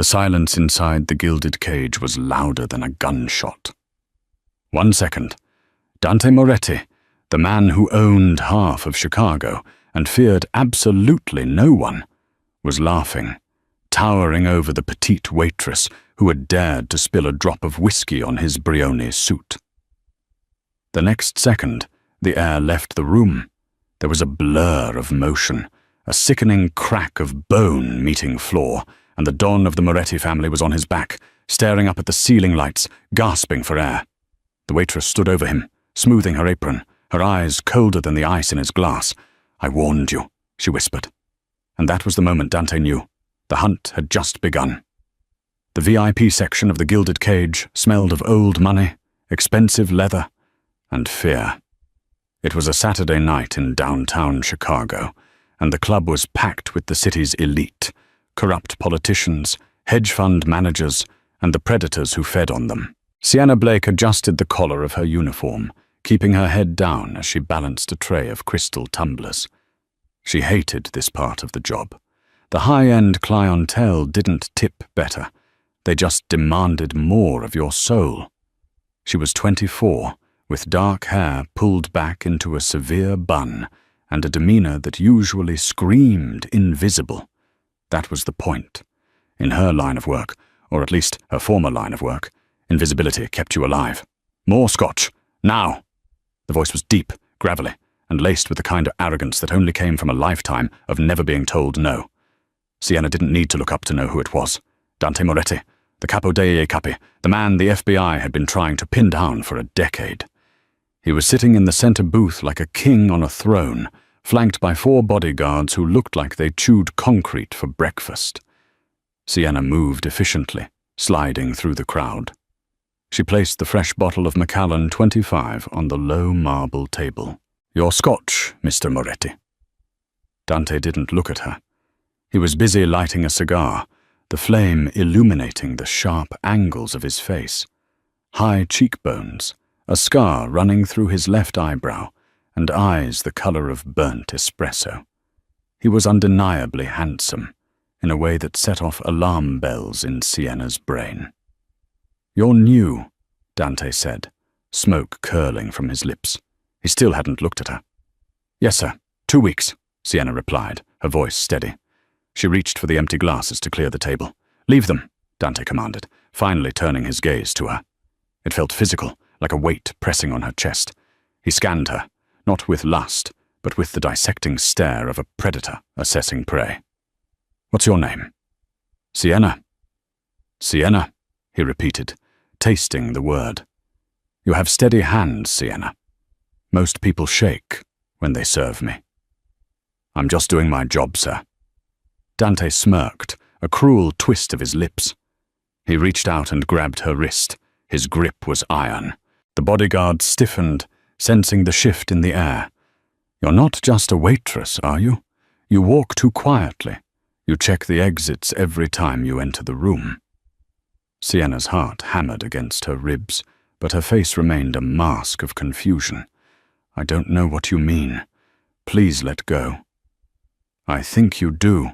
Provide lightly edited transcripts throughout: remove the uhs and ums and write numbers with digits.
The silence inside the gilded cage was louder than a gunshot. 1 second. Dante Moretti, the man who owned half of Chicago and feared absolutely no one, was laughing, towering over the petite waitress who had dared to spill a drop of whiskey on his Brioni suit. The next second, the air left the room. There was a blur of motion, a sickening crack of bone meeting floor, and the Don of the Moretti family was on his back, staring up at the ceiling lights, gasping for air. The waitress stood over him, smoothing her apron, her eyes colder than the ice in his glass. "I warned you," she whispered. And that was the moment Dante knew. The hunt had just begun. The VIP section of the gilded cage smelled of old money, expensive leather, and fear. It was a Saturday night in downtown Chicago, and the club was packed with the city's elite, corrupt politicians, hedge fund managers, and the predators who fed on them. Sienna Blake adjusted the collar of her uniform, keeping her head down as she balanced a tray of crystal tumblers. She hated this part of the job. The high-end clientele didn't tip better. They just demanded more of your soul. She was 24, with dark hair pulled back into a severe bun, and a demeanor that usually screamed invisible. That was the point. In her line of work, or at least her former line of work, invisibility kept you alive. "More scotch, now!" The voice was deep, gravelly, and laced with the kind of arrogance that only came from a lifetime of never being told no. Sienna didn't need to look up to know who it was. Dante Moretti, the capo dei capi, the man the FBI had been trying to pin down for a decade. He was sitting in the center booth like a king on a throne, flanked by 4 bodyguards who looked like they chewed concrete for breakfast. Sienna moved efficiently, sliding through the crowd. She placed the fresh bottle of Macallan 25 on the low marble table. "Your scotch, Mr. Moretti." Dante didn't look at her. He was busy lighting a cigar, the flame illuminating the sharp angles of his face. High cheekbones, a scar running through his left eyebrow, and eyes the color of burnt espresso. He was undeniably handsome, in a way that set off alarm bells in Sienna's brain. "You're new," Dante said, smoke curling from his lips. He still hadn't looked at her. "Yes, sir. 2 weeks," Sienna replied, her voice steady. She reached for the empty glasses to clear the table. "Leave them," Dante commanded, finally turning his gaze to her. It felt physical, like a weight pressing on her chest. He scanned her, not with lust, but with the dissecting stare of a predator assessing prey. "What's your name?" "Sienna." "Sienna," he repeated, tasting the word. "You have steady hands, Sienna. Most people shake when they serve me." "I'm just doing my job, sir." Dante smirked, a cruel twist of his lips. He reached out and grabbed her wrist. His grip was iron. The bodyguard stiffened, sensing the shift in the air. "You're not just a waitress, are you? You walk too quietly. You check the exits every time you enter the room." Sienna's heart hammered against her ribs, but her face remained a mask of confusion. "I don't know what you mean. Please let go." "I think you do,"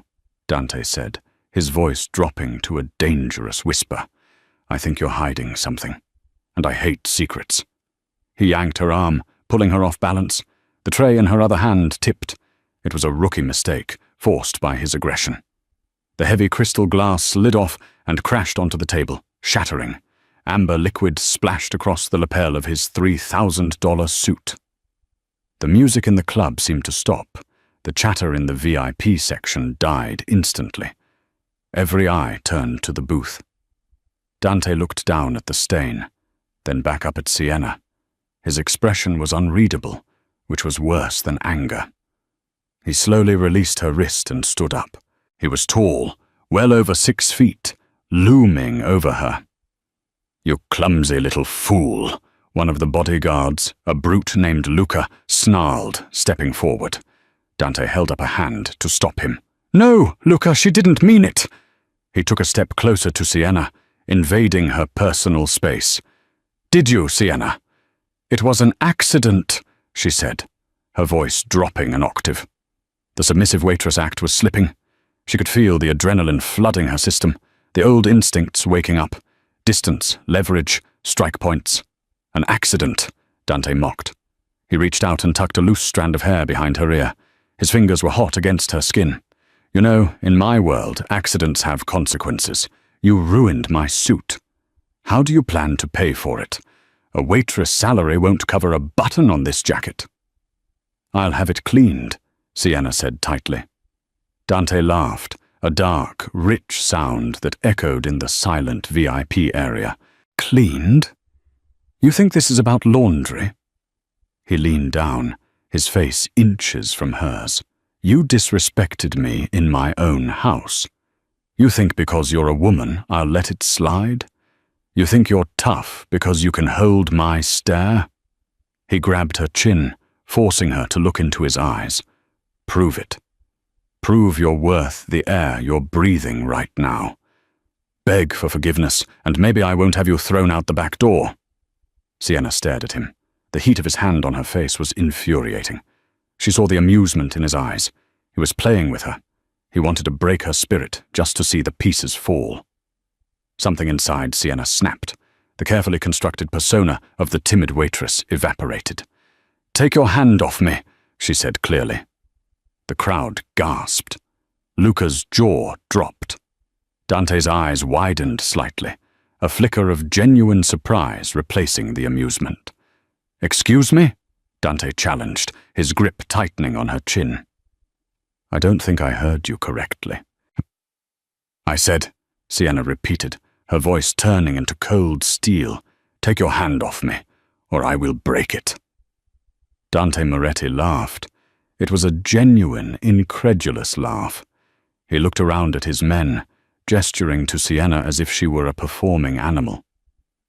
Dante said, his voice dropping to a dangerous whisper. "I think you're hiding something, and I hate secrets." He yanked her arm, pulling her off balance. The tray in her other hand tipped. It was a rookie mistake, forced by his aggression. The heavy crystal glass slid off and crashed onto the table, shattering. Amber liquid splashed across the lapel of his $3,000 suit. The music in the club seemed to stop. The chatter in the VIP section died instantly. Every eye turned to the booth. Dante looked down at the stain, then back up at Sienna. His expression was unreadable, which was worse than anger. He slowly released her wrist and stood up. He was tall, well over 6 feet, looming over her. "You clumsy little fool," one of the bodyguards, a brute named Luca, snarled, stepping forward. Dante held up a hand to stop him. "No, Luca, she didn't mean it." He took a step closer to Sienna, invading her personal space. "Did you, Sienna?" "It was an accident," she said, her voice dropping an octave. The submissive waitress act was slipping. She could feel the adrenaline flooding her system. the old instincts waking up. Distance, leverage, strike points. An accident, Dante mocked. He reached out and tucked a loose strand of hair behind her ear. His fingers were hot against her skin. You know, in my world, accidents have consequences. You ruined my suit. How do you plan to pay for it? A waitress salary won't cover a button on this jacket. I'll have it cleaned, Sienna said tightly. Dante laughed, a dark, rich sound that echoed in the silent VIP area. Cleaned? You think this is about laundry? He leaned down, his face inches from hers. You disrespected me in my own house. You think because you're a woman, I'll let it slide? You think you're tough because you can hold my stare? He grabbed her chin, forcing her to look into his eyes. Prove it. Prove you're worth the air you're breathing right now. Beg for forgiveness, and maybe I won't have you thrown out the back door. Sienna stared at him. The heat of his hand on her face was infuriating. She saw the amusement in his eyes. He was playing with her. He wanted to break her spirit just to see the pieces fall. Something inside Sienna snapped. The carefully constructed persona of the timid waitress evaporated. "Take your hand off me," she said clearly. The crowd gasped. Luca's jaw dropped. Dante's eyes widened slightly, a flicker of genuine surprise replacing the amusement. "Excuse me?" Dante challenged, his grip tightening on her chin. "I don't think I heard you correctly." "I said," Sienna repeated, her voice turning into cold steel, "take your hand off me, or I will break it." Dante Moretti laughed. It was a genuine, incredulous laugh. He looked around at his men, gesturing to Sienna as if she were a performing animal.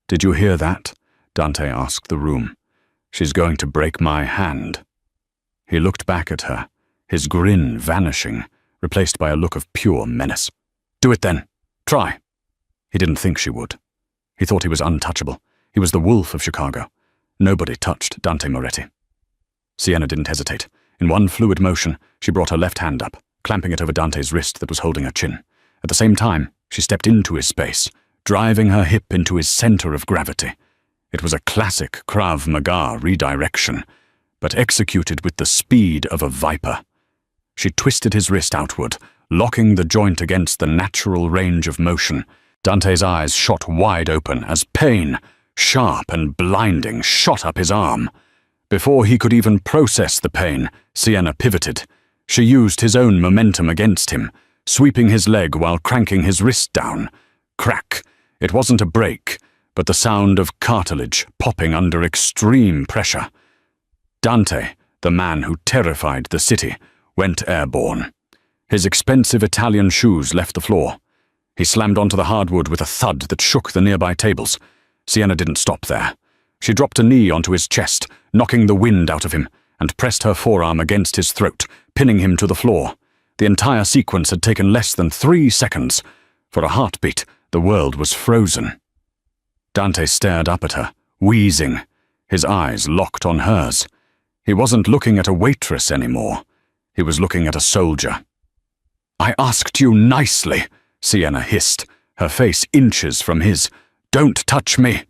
"Did you hear that?" Dante asked the room. "She's going to break my hand." He looked back at her, his grin vanishing, replaced by a look of pure menace. "Do it then. Try." He didn't think she would. He thought he was untouchable. He was the wolf of Chicago. Nobody touched Dante Moretti. Sienna didn't hesitate. In one fluid motion, she brought her left hand up, clamping it over Dante's wrist that was holding her chin. At the same time, she stepped into his space, driving her hip into his center of gravity. It was a classic Krav Maga redirection, but executed with the speed of a viper. She twisted his wrist outward, locking the joint against the natural range of motion. Dante's eyes shot wide open as pain, sharp and blinding, shot up his arm. Before he could even process the pain, Sienna pivoted. She used his own momentum against him, sweeping his leg while cranking his wrist down. Crack. It wasn't a break, but the sound of cartilage popping under extreme pressure. Dante, the man who terrified the city, went airborne. His expensive Italian shoes left the floor. He slammed onto the hardwood with a thud that shook the nearby tables. Sienna didn't stop there. She dropped a knee onto his chest, knocking the wind out of him, and pressed her forearm against his throat, pinning him to the floor. The entire sequence had taken less than 3 seconds. For a heartbeat, the world was frozen. Dante stared up at her, wheezing, his eyes locked on hers. He wasn't looking at a waitress anymore. He was looking at a soldier. "I asked you nicely," Sienna hissed, her face inches from his. "Don't touch me."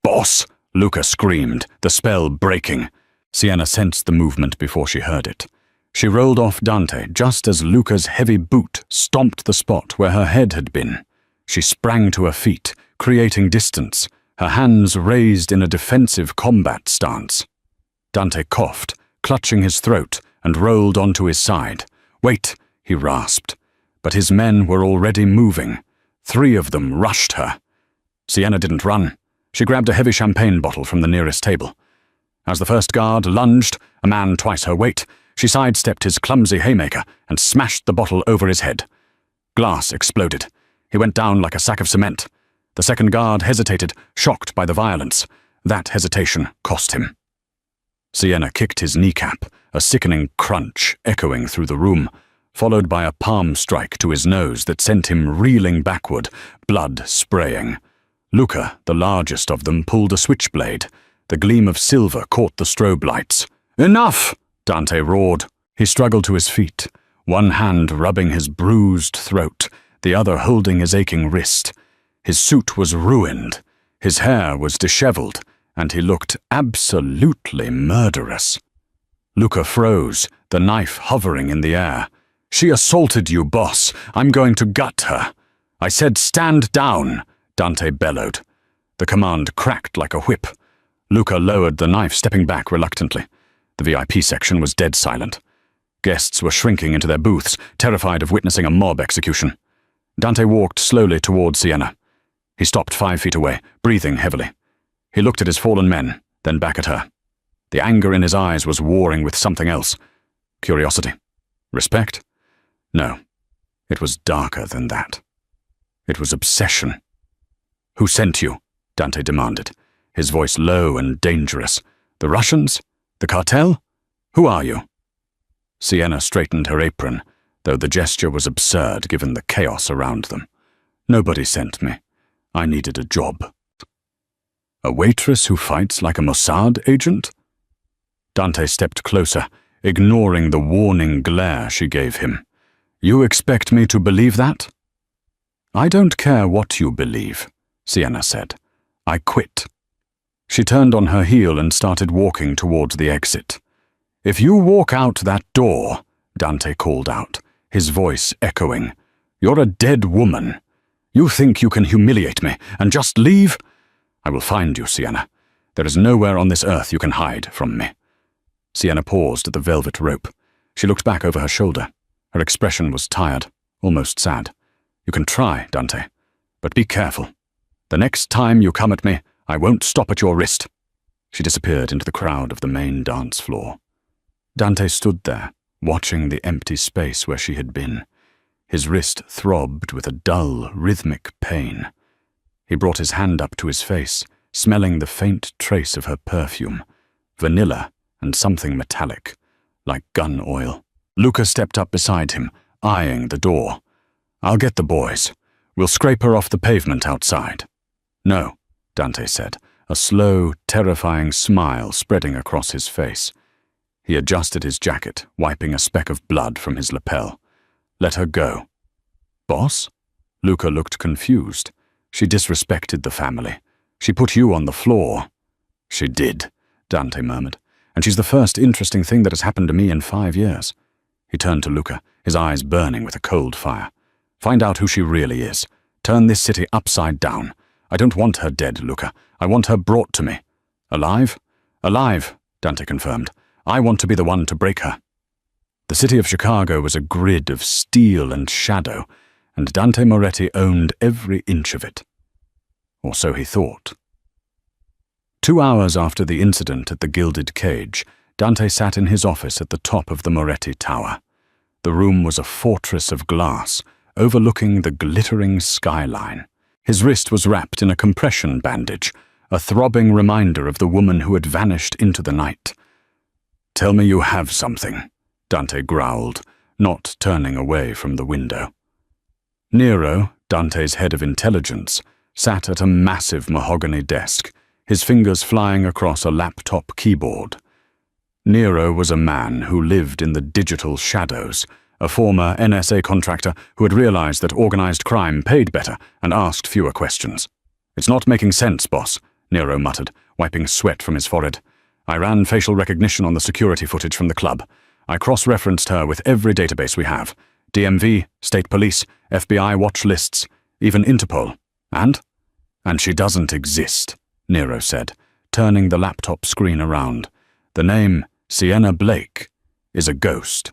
"Boss!" Luca screamed, the spell breaking. Sienna sensed the movement before she heard it. She rolled off Dante just as Luca's heavy boot stomped the spot where her head had been. She sprang to her feet, creating distance, her hands raised in a defensive combat stance. Dante coughed, clutching his throat, and rolled onto his side. "Wait," he rasped. But his men were already moving. 3 of them rushed her. Sienna didn't run. She grabbed a heavy champagne bottle from the nearest table. As the first guard lunged, a man twice her weight, she sidestepped his clumsy haymaker and smashed the bottle over his head. Glass exploded. He went down like a sack of cement. The second guard hesitated, shocked by the violence. That hesitation cost him. Sienna kicked his kneecap, a sickening crunch echoing through the room, followed by a palm strike to his nose that sent him reeling backward, blood spraying. Luca, the largest of them, pulled a switchblade. The gleam of silver caught the strobe lights. "Enough!" Dante roared. He struggled to his feet, one hand rubbing his bruised throat, the other holding his aching wrist. His suit was ruined, his hair was disheveled, and he looked absolutely murderous. Luca froze, the knife hovering in the air. "She assaulted you, boss. I'm going to gut her." "I said stand down," Dante bellowed. The command cracked like a whip. Luca lowered the knife, stepping back reluctantly. The VIP section was dead silent. Guests were shrinking into their booths, terrified of witnessing a mob execution. Dante walked slowly towards Sienna. He stopped 5 feet away, breathing heavily. He looked at his fallen men, then back at her. The anger in his eyes was warring with something else. Curiosity? Respect? No. It was darker than that. It was obsession. "Who sent you?" Dante demanded, his voice low and dangerous. "The Russians? The cartel? Who are you?" Sienna straightened her apron, though the gesture was absurd given the chaos around them. "Nobody sent me. I needed a job." "A waitress who fights like a Mossad agent?" Dante stepped closer, ignoring the warning glare she gave him. "You expect me to believe that?" "I don't care what you believe," Sienna said. "I quit." She turned on her heel and started walking towards the exit. "If you walk out that door," Dante called out, his voice echoing, "you're a dead woman. You think you can humiliate me and just leave? I will find you, Sienna. There is nowhere on this earth you can hide from me." Sienna paused at the velvet rope. She looked back over her shoulder. Her expression was tired, almost sad. "You can try, Dante, but be careful. The next time you come at me, I won't stop at your wrist." She disappeared into the crowd of the main dance floor. Dante stood there, watching the empty space where she had been. His wrist throbbed with a dull, rhythmic pain. He brought his hand up to his face, smelling the faint trace of her perfume, vanilla and something metallic, like gun oil. Luca stepped up beside him, eyeing the door. "I'll get the boys. We'll scrape her off the pavement outside." "No," Dante said, a slow, terrifying smile spreading across his face. He adjusted his jacket, wiping a speck of blood from his lapel. "Let her go." "Boss?" Luca looked confused. "She disrespected the family. She put you on the floor." "She did," Dante murmured, "and she's the first interesting thing that has happened to me in 5 years." He turned to Luca, his eyes burning with a cold fire. "Find out who she really is. Turn this city upside down. I don't want her dead, Luca. I want her brought to me." "Alive?" "Alive," Dante confirmed. "I want to be the one to break her." The city of Chicago was a grid of steel and shadow, and Dante Moretti owned every inch of it. Or so he thought. 2 hours after the incident at the Gilded Cage, Dante sat in his office at the top of the Moretti Tower. The room was a fortress of glass, overlooking the glittering skyline. His wrist was wrapped in a compression bandage, a throbbing reminder of the woman who had vanished into the night. "Tell me you have something," Dante growled, not turning away from the window. Nero, Dante's head of intelligence, sat at a massive mahogany desk, his fingers flying across a laptop keyboard. Nero was a man who lived in the digital shadows, a former NSA contractor who had realized that organized crime paid better and asked fewer questions. "It's not making sense, boss," Nero muttered, wiping sweat from his forehead. "I ran facial recognition on the security footage from the club. I cross-referenced her with every database we have. DMV, state police, FBI watch lists, even Interpol. And she doesn't exist," Nero said, turning the laptop screen around. "The name, Sienna Blake, is a ghost.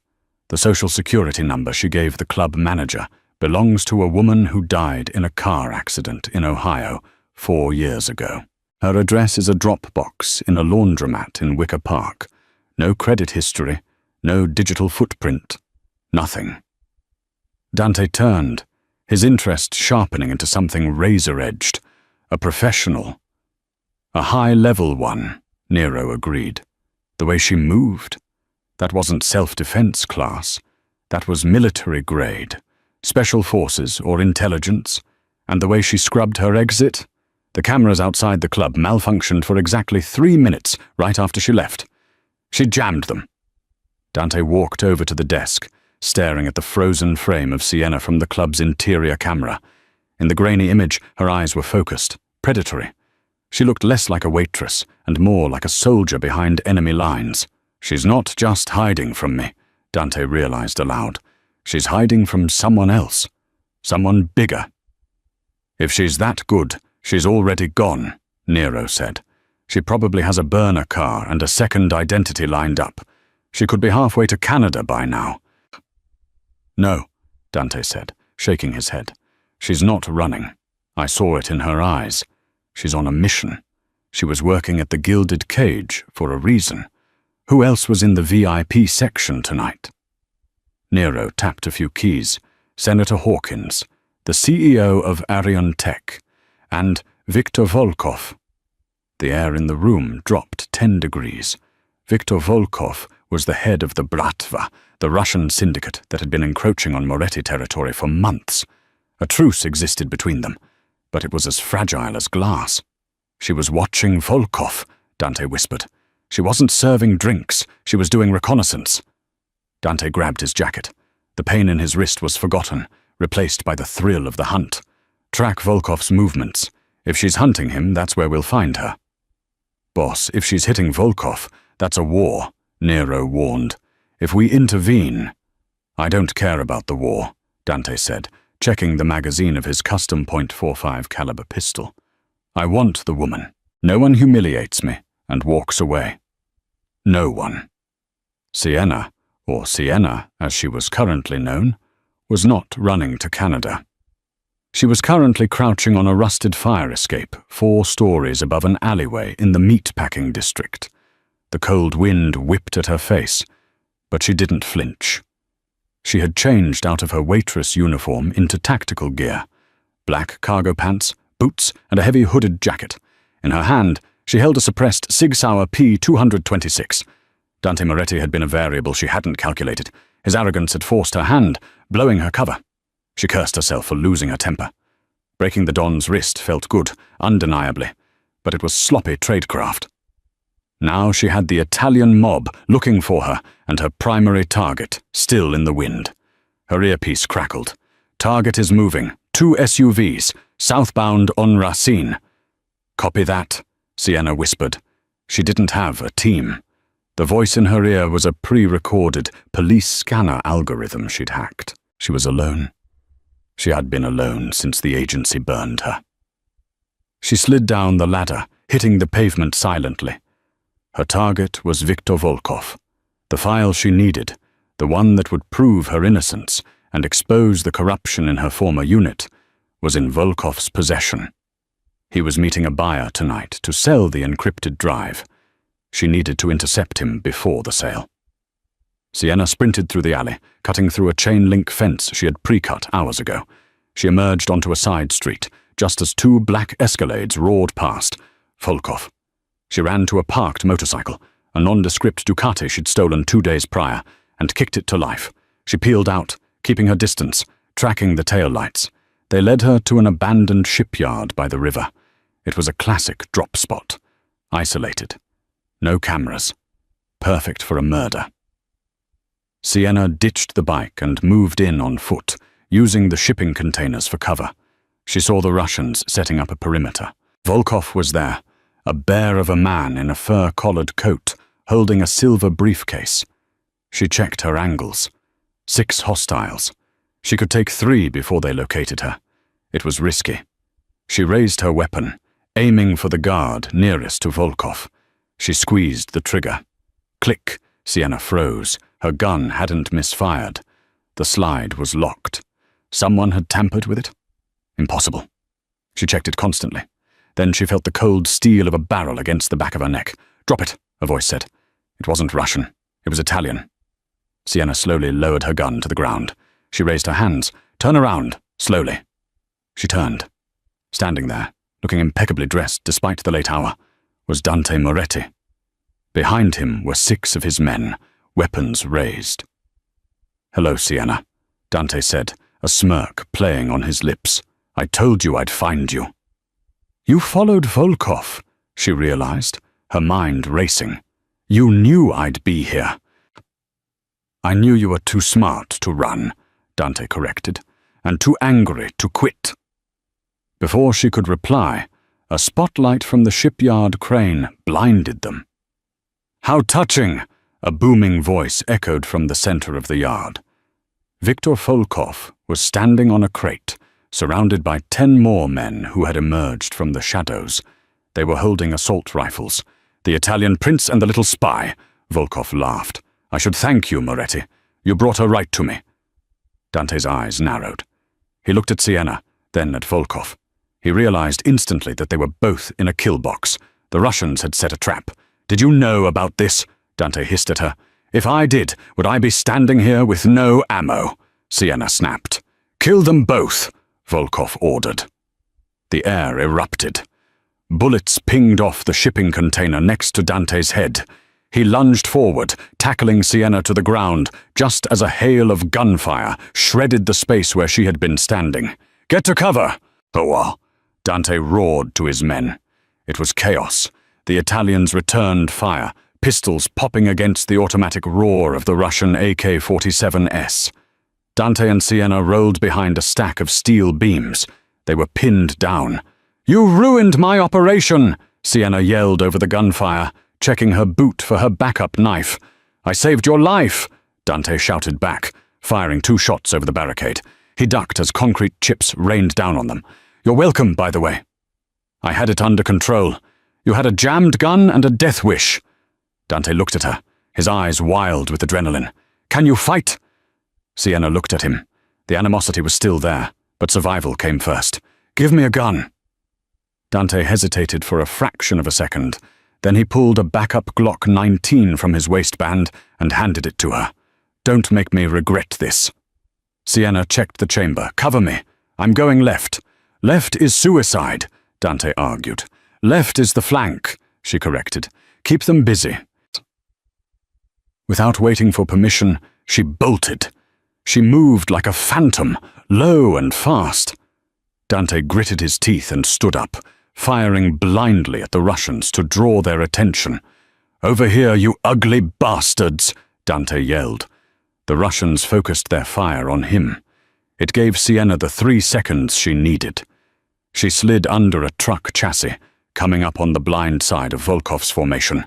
The social security number she gave the club manager belongs to a woman who died in a car accident in Ohio 4 years ago. Her address is a drop box in a laundromat in Wicker Park. No credit history, no digital footprint, nothing." Dante turned, his interest sharpening into something razor-edged. "A professional. A high-level one," Nero agreed. "The way she moved. That wasn't self-defense class. That was military grade, special forces or intelligence. And the way she scrubbed her exit? The cameras outside the club malfunctioned for exactly 3 minutes right after she left. She jammed them." Dante walked over to the desk, staring at the frozen frame of Sienna from the club's interior camera. In the grainy image, her eyes were focused, predatory. She looked less like a waitress and more like a soldier behind enemy lines. She's not just hiding from me, Dante realized aloud. She's hiding from someone else. Someone bigger. If she's that good, she's already gone, Nero said. She probably has a burner car and a second identity lined up. She could be halfway to Canada by now. No, Dante said, shaking his head. She's not running. I saw it in her eyes. She's on a mission. She was working at the Gilded Cage for a reason. Who else was in the VIP section tonight? Nero tapped a few keys. Senator Hawkins, the CEO of Arion Tech, and Viktor Volkov. The air in the room dropped 10 degrees. Viktor Volkov was the head of the Bratva, the Russian syndicate that had been encroaching on Moretti territory for months. A truce existed between them, but it was as fragile as glass. She was watching Volkov, Dante whispered. She wasn't serving drinks, she was doing reconnaissance. Dante grabbed his jacket. The pain in his wrist was forgotten, replaced by the thrill of the hunt. Track Volkov's movements. If she's hunting him, that's where we'll find her. Boss, if she's hitting Volkov, that's a war, Nero warned. If we intervene... I don't care about the war, Dante said, checking the magazine of his custom .45 caliber pistol. I want the woman. No one humiliates me and walks away. No one. Sienna, or Sienna as she was currently known, was not running to Canada. She was currently crouching on a rusted fire escape 4 stories above an alleyway in the meatpacking district. The cold wind whipped at her face, but she didn't flinch. She had changed out of her waitress uniform into tactical gear, black cargo pants, boots, and a heavy hooded jacket. In her hand, she held a suppressed Sig Sauer P-226. Dante Moretti had been a variable she hadn't calculated. His arrogance had forced her hand, blowing her cover. She cursed herself for losing her temper. Breaking the Don's wrist felt good, undeniably, but it was sloppy tradecraft. Now she had the Italian mob looking for her and her primary target still in the wind. Her earpiece crackled. Target is moving. 2 SUVs, southbound on Racine. Copy that, Sienna whispered. She didn't have a team. The voice in her ear was a pre-recorded police scanner algorithm she'd hacked. She was alone. She had been alone since the agency burned her. She slid down the ladder, hitting the pavement silently. Her target was Viktor Volkov, the file she needed, the one that would prove her innocence and expose the corruption in her former unit, was in Volkov's possession. He was meeting a buyer tonight to sell the encrypted drive. She needed to intercept him before the sale. Sienna sprinted through the alley, cutting through a chain-link fence she had pre-cut hours ago. She emerged onto a side street, just as 2 black Escalades roared past. Volkov. She ran to a parked motorcycle, a nondescript Ducati she'd stolen 2 days prior, and kicked it to life. She peeled out, keeping her distance, tracking the taillights. They led her to an abandoned shipyard by the river. It was a classic drop spot. Isolated. No cameras. Perfect for a murder. Sienna ditched the bike and moved in on foot, using the shipping containers for cover. She saw the Russians setting up a perimeter. Volkov was there, a bear of a man in a fur-collared coat, holding a silver briefcase. She checked her angles. 6 hostiles. She could take 3 before they located her. It was risky. She raised her weapon, aiming for the guard nearest to Volkov. She squeezed the trigger. Click. Sienna froze. Her gun hadn't misfired. The slide was locked. Someone had tampered with it? Impossible. She checked it constantly. Then she felt the cold steel of a barrel against the back of her neck. Drop it, a voice said. It wasn't Russian. It was Italian. Sienna slowly lowered her gun to the ground. She raised her hands. Turn around, slowly. She turned. Standing there, looking impeccably dressed despite the late hour, was Dante Moretti. Behind him were 6 of his men, weapons raised. Hello, Sienna, Dante said, a smirk playing on his lips. I told you I'd find you. You followed Volkov, she realized, her mind racing. You knew I'd be here. I knew you were too smart to run, Dante corrected, and too angry to quit. Before she could reply, a spotlight from the shipyard crane blinded them. How touching! A booming voice echoed from the center of the yard. Viktor Volkov was standing on a crate, surrounded by 10 more men who had emerged from the shadows. They were holding assault rifles. The Italian prince and the little spy, Volkov laughed. I should thank you, Moretti. You brought her right to me. Dante's eyes narrowed. He looked at Sienna, then at Volkov. He realized instantly that they were both in a kill box. The Russians had set a trap. Did you know about this? Dante hissed at her. If I did, would I be standing here with no ammo? Sienna snapped. Kill them both, Volkov ordered. The air erupted. Bullets pinged off the shipping container next to Dante's head. He lunged forward, tackling Sienna to the ground, just as a hail of gunfire shredded the space where she had been standing. Get to cover! Hoa! Dante roared to his men. It was chaos. The Italians returned fire, pistols popping against the automatic roar of the Russian AK-47S. Dante and Sienna rolled behind a stack of steel beams. They were pinned down. You ruined my operation! Sienna yelled over the gunfire, checking her boot for her backup knife. I saved your life! Dante shouted back, firing 2 shots over the barricade. He ducked as concrete chips rained down on them. You're welcome, by the way. I had it under control. You had a jammed gun and a death wish. Dante looked at her, his eyes wild with adrenaline. Can you fight? Sienna looked at him. The animosity was still there, but survival came first. Give me a gun. Dante hesitated for a fraction of a second. Then he pulled a backup Glock 19 from his waistband and handed it to her. Don't make me regret this. Sienna checked the chamber. Cover me. I'm going left. Left is suicide, Dante argued. Left is the flank, she corrected. Keep them busy. Without waiting for permission, she bolted. She moved like a phantom, low and fast. Dante gritted his teeth and stood up, firing blindly at the Russians to draw their attention. Over here, you ugly bastards, Dante yelled. The Russians focused their fire on him. It gave Sienna the 3 seconds she needed. She slid under a truck chassis, coming up on the blind side of Volkov's formation.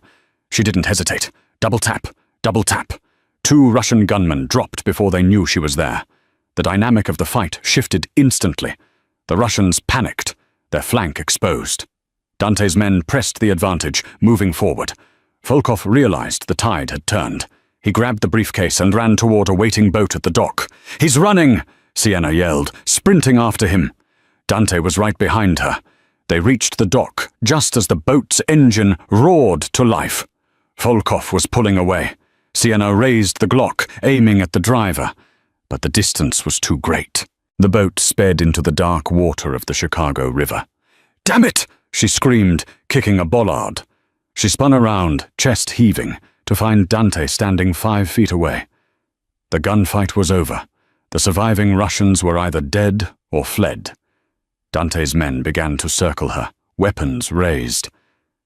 She didn't hesitate. Double tap, double tap. 2 Russian gunmen dropped before they knew she was there. The dynamic of the fight shifted instantly. The Russians panicked, their flank exposed. Dante's men pressed the advantage, moving forward. Volkov realized the tide had turned. He grabbed the briefcase and ran toward a waiting boat at the dock. He's running! Sienna yelled, sprinting after him. Dante was right behind her. They reached the dock just as the boat's engine roared to life. Volkov was pulling away. Sienna raised the Glock, aiming at the driver. But the distance was too great. The boat sped into the dark water of the Chicago River. Damn it! She screamed, kicking a bollard. She spun around, chest heaving, to find Dante standing 5 feet away. The gunfight was over. The surviving Russians were either dead or fled. Dante's men began to circle her, weapons raised.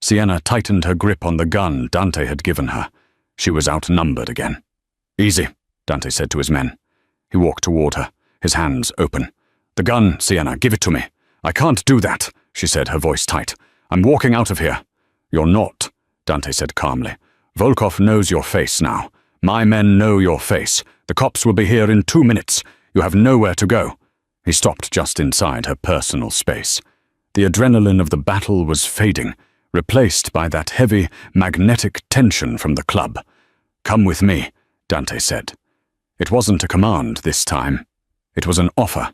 Sienna tightened her grip on the gun Dante had given her. She was outnumbered again. Easy, Dante said to his men. He walked toward her, his hands open. The gun, Sienna, give it to me. I can't do that, she said, her voice tight. I'm walking out of here. You're not, Dante said calmly. Volkov knows your face now. My men know your face. The cops will be here in 2 minutes. You have nowhere to go. He stopped just inside her personal space. The adrenaline of the battle was fading, replaced by that heavy, magnetic tension from the club. Come with me, Dante said. It wasn't a command this time. It was an offer.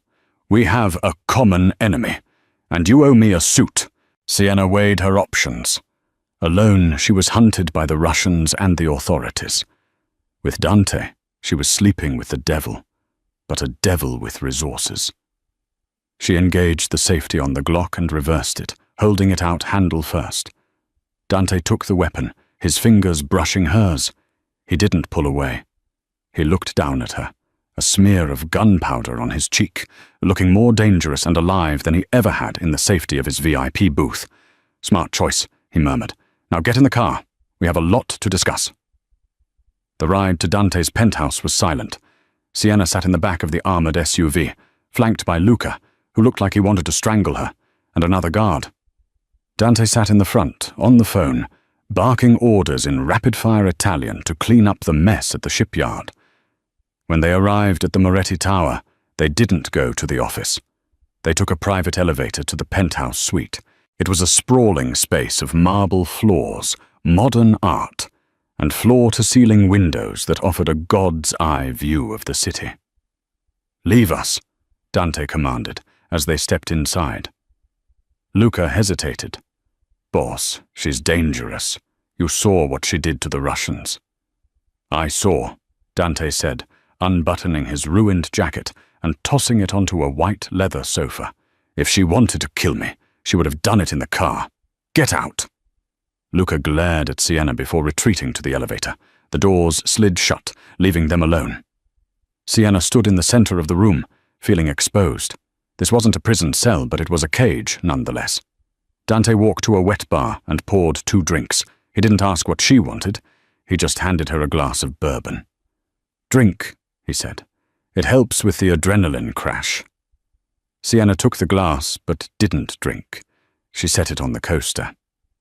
We have a common enemy, and you owe me a suit. Sienna weighed her options. Alone, she was hunted by the Russians and the authorities. With Dante, she was sleeping with the devil, but a devil with resources. She engaged the safety on the Glock and reversed it, holding it out handle first. Dante took the weapon, his fingers brushing hers. He didn't pull away. He looked down at her, a smear of gunpowder on his cheek, looking more dangerous and alive than he ever had in the safety of his VIP booth. Smart choice, he murmured. Now get in the car. We have a lot to discuss. The ride to Dante's penthouse was silent. Sienna sat in the back of the armored SUV, flanked by Luca, who looked like he wanted to strangle her, and another guard. Dante sat in the front, on the phone, barking orders in rapid-fire Italian to clean up the mess at the shipyard. When they arrived at the Moretti Tower, they didn't go to the office. They took a private elevator to the penthouse suite. It was a sprawling space of marble floors, modern art, and floor-to-ceiling windows that offered a god's-eye view of the city. "Leave us," Dante commanded as they stepped inside. Luca hesitated. "Boss, she's dangerous. You saw what she did to the Russians." "I saw," Dante said, unbuttoning his ruined jacket and tossing it onto a white leather sofa. "If she wanted to kill me, she would have done it in the car. Get out!" Luca glared at Sienna before retreating to the elevator. The doors slid shut, leaving them alone. Sienna stood in the center of the room, feeling exposed. This wasn't a prison cell, but it was a cage, nonetheless. Dante walked to a wet bar and poured 2 drinks. He didn't ask what she wanted. He just handed her a glass of bourbon. "Drink," he said. "It helps with the adrenaline crash." Sienna took the glass, but didn't drink. She set it on the coaster.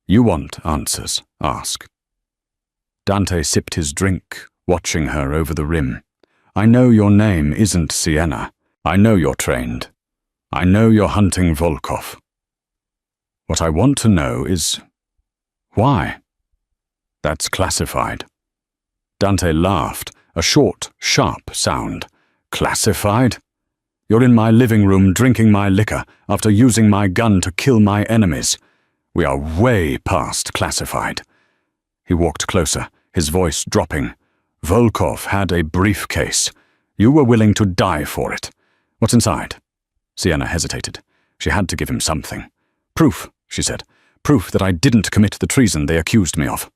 "You want answers, ask." Dante sipped his drink, watching her over the rim. "I know your name isn't Sienna. I know you're trained. I know you're hunting Volkov. What I want to know is, why?" "That's classified." Dante laughed, a short, sharp sound. "Classified? You're in my living room drinking my liquor after using my gun to kill my enemies. We are way past classified." He walked closer, his voice dropping. "Volkov had a briefcase. You were willing to die for it. What's inside?" Sienna hesitated. She had to give him something. "Proof," she said. "Proof that I didn't commit the treason they accused me of."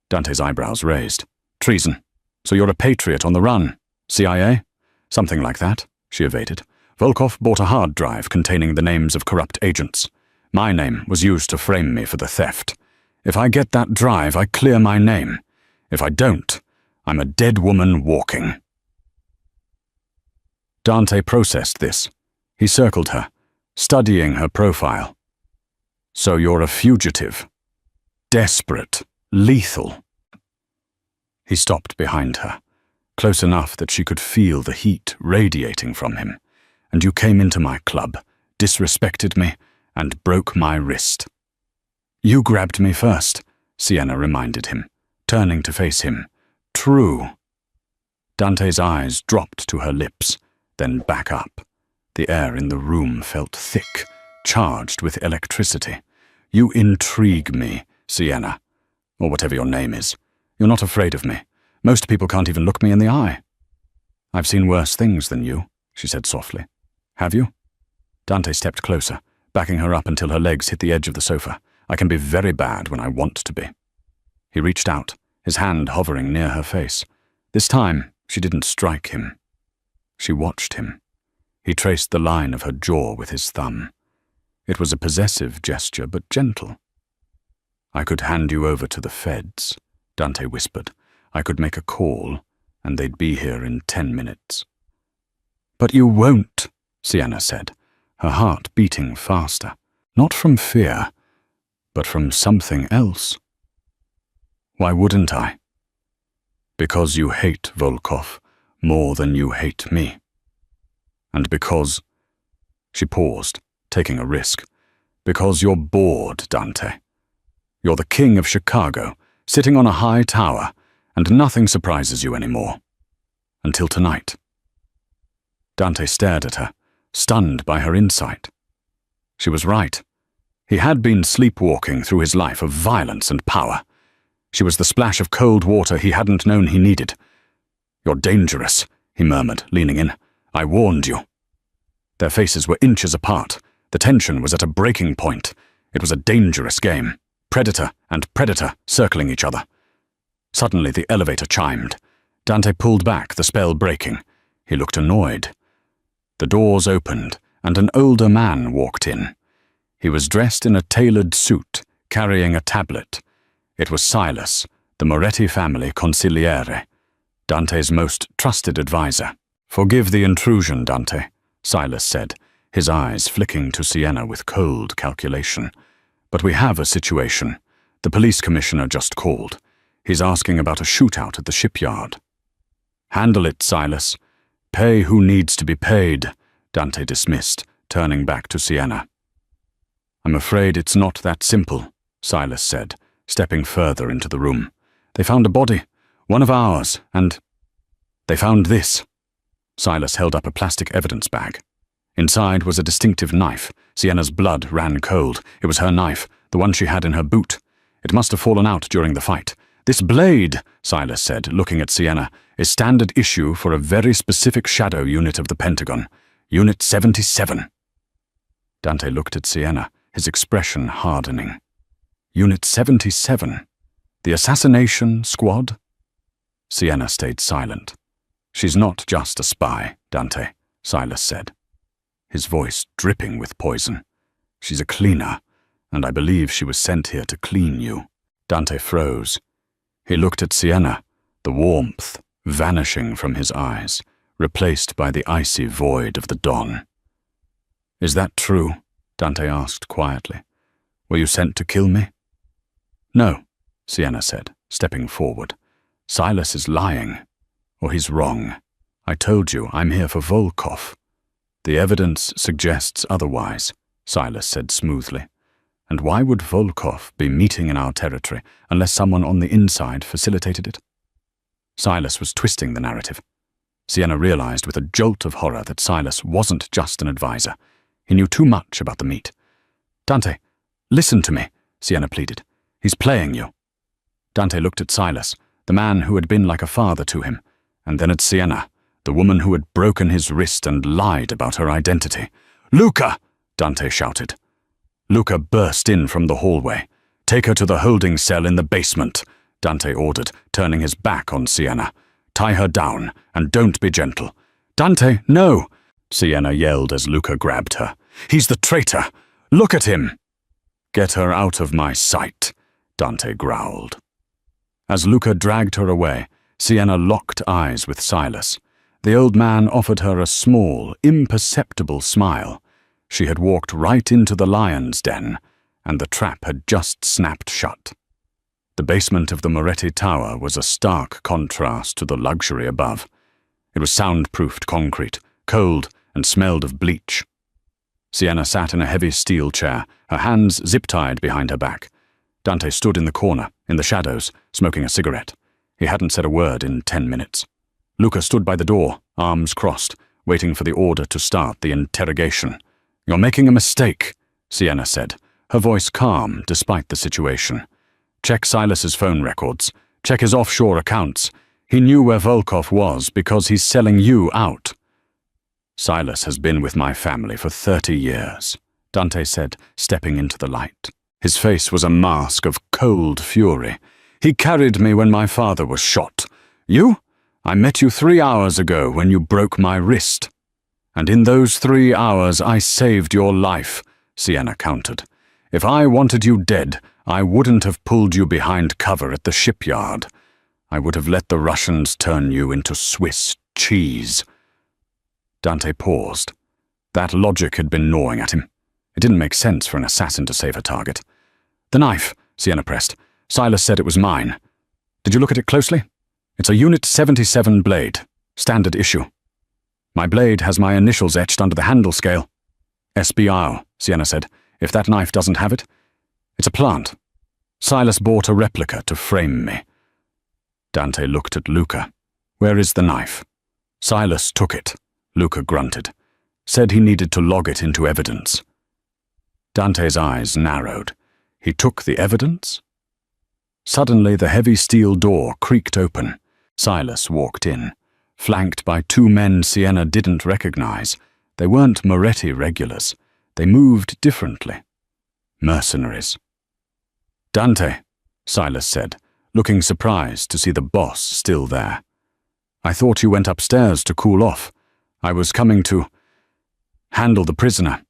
Dante's eyebrows raised. "Treason? So you're a patriot on the run? CIA?" "Something like that," she evaded. "Volkov bought a hard drive containing the names of corrupt agents. My name was used to frame me for the theft. If I get that drive, I clear my name. If I don't, I'm a dead woman walking." Dante processed this. He circled her, studying her profile. "So you're a fugitive. Desperate. Lethal." He stopped behind her, close enough that she could feel the heat radiating from him. "And you came into my club, disrespected me, and broke my wrist." "You grabbed me first," Sienna reminded him, turning to face him. "True." Dante's eyes dropped to her lips, then back up. The air in the room felt thick, charged with electricity. "You intrigue me, Sienna, or whatever your name is. You're not afraid of me. Most people can't even look me in the eye." "I've seen worse things than you," she said softly. "Have you?" Dante stepped closer, backing her up until her legs hit the edge of the sofa. "I can be very bad when I want to be." He reached out, his hand hovering near her face. This time, she didn't strike him. She watched him. He traced the line of her jaw with his thumb. It was a possessive gesture, but gentle. "I could hand you over to the feds," Dante whispered. "I could make a call, and they'd be here in 10 minutes. "But you won't," Sienna said, her heart beating faster. Not from fear, but from something else. "Why wouldn't I?" "Because you hate Volkov more than you hate me. And because—" She paused, taking a risk. "Because you're bored, Dante. You're the king of Chicago, sitting on a high tower, and nothing surprises you anymore. Until tonight." Dante stared at her, stunned by her insight. She was right. He had been sleepwalking through his life of violence and power. She was the splash of cold water he hadn't known he needed. "You're dangerous," he murmured, leaning in. "I warned you." Their faces were inches apart. The tension was at a breaking point. It was a dangerous game. Predator and predator circling each other. Suddenly the elevator chimed. Dante pulled back, the spell breaking. He looked annoyed. The doors opened, and an older man walked in. He was dressed in a tailored suit, carrying a tablet. It was Silas, the Moretti family consigliere. Dante's most trusted advisor. "Forgive the intrusion, Dante," Silas said, his eyes flicking to Sienna with cold calculation. "But we have a situation. The police commissioner just called. He's asking about a shootout at the shipyard." "Handle it, Silas. Pay who needs to be paid," Dante dismissed, turning back to Sienna. "I'm afraid it's not that simple," Silas said, stepping further into the room. "They found a body, one of ours, and they found this." Silas held up a plastic evidence bag. Inside was a distinctive knife. Sienna's blood ran cold. It was her knife, the one she had in her boot. It must have fallen out during the fight. "This blade," Silas said, looking at Sienna, "is standard issue for a very specific shadow unit of the Pentagon. Unit 77. Dante looked at Sienna, his expression hardening. Unit 77? The assassination squad? Sienna stayed silent. "She's not just a spy, Dante," Silas said, his voice dripping with poison. "She's a cleaner, and I believe she was sent here to clean you." Dante froze. He looked at Sienna, the warmth vanishing from his eyes, replaced by the icy void of the dawn. "Is that true?" Dante asked quietly. "Were you sent to kill me?" "No," Sienna said, stepping forward. "Silas is lying. Or he's wrong. I told you I'm here for Volkov." "The evidence suggests otherwise," Silas said smoothly. "And why would Volkov be meeting in our territory unless someone on the inside facilitated it?" Silas was twisting the narrative. Sienna realized with a jolt of horror that Silas wasn't just an advisor. He knew too much about the meat. "Dante, listen to me," Sienna pleaded. "He's playing you." Dante looked at Silas, the man who had been like a father to him, and then at Sienna, the woman who had broken his wrist and lied about her identity. "Luca!" Dante shouted. Luca burst in from the hallway. "Take her to the holding cell in the basement," Dante ordered, turning his back on Sienna. "Tie her down, and don't be gentle." "Dante, no!" Sienna yelled as Luca grabbed her. "He's the traitor! Look at him!" "Get her out of my sight," Dante growled. As Luca dragged her away, Sienna locked eyes with Silas. The old man offered her a small, imperceptible smile. She had walked right into the lion's den, and the trap had just snapped shut. The basement of the Moretti Tower was a stark contrast to the luxury above. It was soundproofed concrete, cold, and smelled of bleach. Sienna sat in a heavy steel chair, her hands zip-tied behind her back. Dante stood in the corner, in the shadows, smoking a cigarette. He hadn't said a word in 10 minutes. Luca stood by the door, arms crossed, waiting for the order to start the interrogation. "You're making a mistake," Sienna said, her voice calm despite the situation. "Check Silas's phone records. Check his offshore accounts. He knew where Volkov was because he's selling you out." "Silas has been with my family for 30 years, Dante said, stepping into the light. His face was a mask of cold fury. "He carried me when my father was shot. You? I met you 3 hours ago when you broke my wrist. And in those 3 hours I saved your life," Sienna countered. "If I wanted you dead, I wouldn't have pulled you behind cover at the shipyard. I would have let the Russians turn you into Swiss cheese." Dante paused. That logic had been gnawing at him. It didn't make sense for an assassin to save a target. "The knife," Sienna pressed. "Silas said it was mine. Did you look at it closely? It's a Unit 77 blade, standard issue. My blade has my initials etched under the handle scale." "SBR," Sienna said. "If that knife doesn't have it, it's a plant. Silas bought a replica to frame me." Dante looked at Luca. "Where is the knife?" "Silas took it," Luca grunted. "Said he needed to log it into evidence." Dante's eyes narrowed. He took the evidence? Suddenly the heavy steel door creaked open. Silas walked in, flanked by 2 men Sienna didn't recognize. They weren't Moretti regulars. They moved differently. Mercenaries. "Dante," Silas said, looking surprised to see the boss still there. "I thought you went upstairs to cool off. I was coming to handle the prisoner."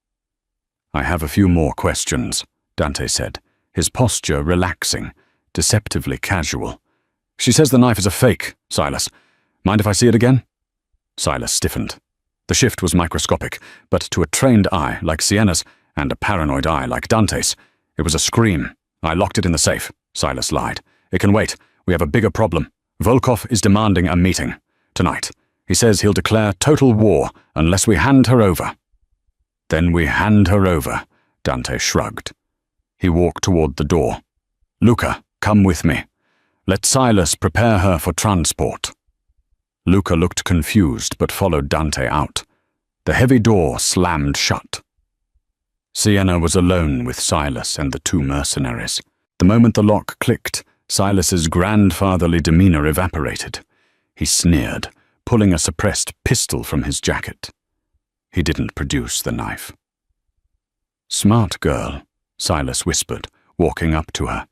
"I have a few more questions," Dante said, his posture relaxing, deceptively casual. "She says the knife is a fake, Silas. Mind if I see it again? Silas stiffened. The shift was microscopic, but to a trained eye like Sienna's, and a paranoid eye like Dante's, it was a scream. I locked it in the safe, Silas lied. It can wait. We have a bigger problem. Volkov is demanding a meeting. Tonight. He says he'll declare total war unless we hand her over. Then we hand her over, Dante shrugged. He walked toward the door. Luca, come with me. Let Silas prepare her for transport. Luca looked confused but followed Dante out. The heavy door slammed shut. Sienna was alone with Silas and the two mercenaries. The moment the lock clicked, Silas's grandfatherly demeanor evaporated. He sneered, pulling a suppressed pistol from his jacket. He didn't produce the knife. Smart girl, Silas whispered, walking up to her.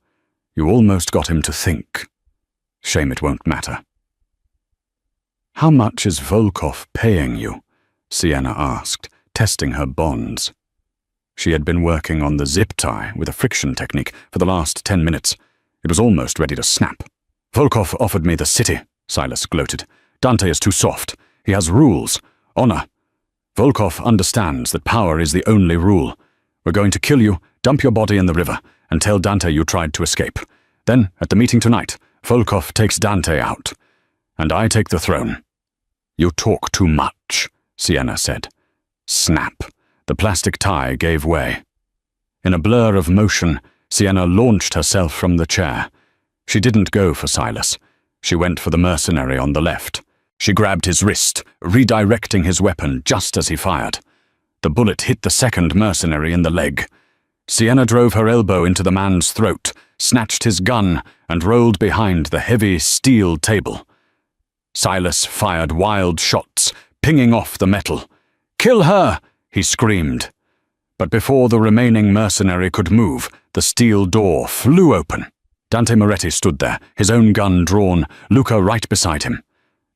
You almost got him to think. Shame it won't matter. How much is Volkov paying you? Sienna asked, testing her bonds. She had been working on the zip tie with a friction technique for the last 10 minutes. It was almost ready to snap. Volkov offered me the city, Silas gloated. Dante is too soft. He has rules. Honor. Volkov understands that power is the only rule. We're going to kill you, dump your body in the river, and tell Dante you tried to escape. Then, at the meeting tonight, Volkov takes Dante out. And I take the throne. You talk too much, Sienna said. Snap. The plastic tie gave way. In a blur of motion, Sienna launched herself from the chair. She didn't go for Silas. She went for the mercenary on the left. She grabbed his wrist, redirecting his weapon just as he fired. The bullet hit the second mercenary in the leg. Sienna drove her elbow into the man's throat, snatched his gun, and rolled behind the heavy steel table. Silas fired wild shots, pinging off the metal. "Kill her!" he screamed. But before the remaining mercenary could move, the steel door flew open. Dante Moretti stood there, his own gun drawn, Luca right beside him.